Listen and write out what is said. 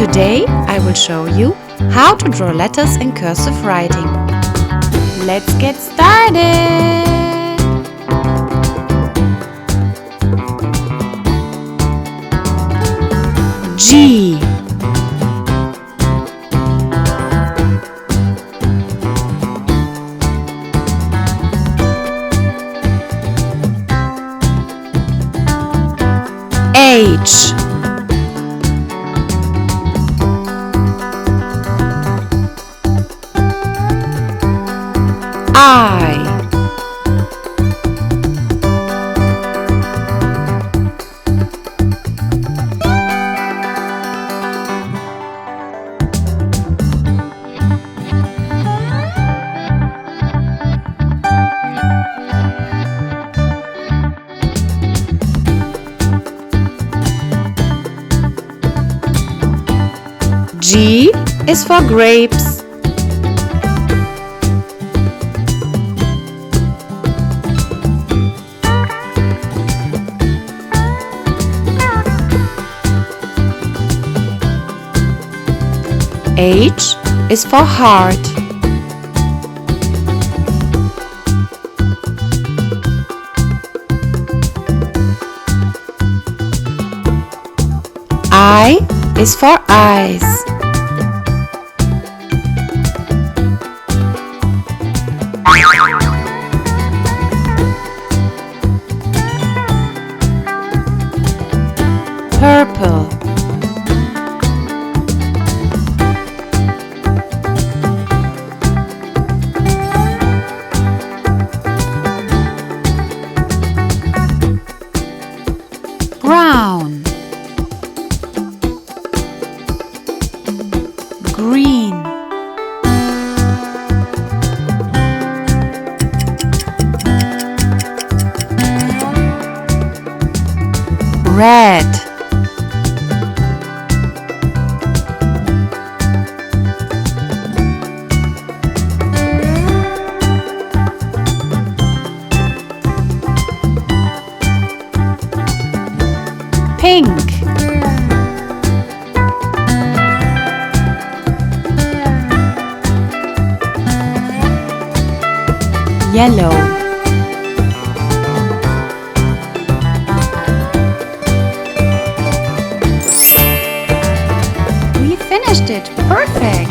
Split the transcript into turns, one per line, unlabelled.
Today I will show you how to draw letters in cursive writing. Let's get started! G, H, I, G is for grapes. H is for heart. I is for eyes. Purple. Brown. Green. Red. Pink. Yellow. We finished it. Perfect.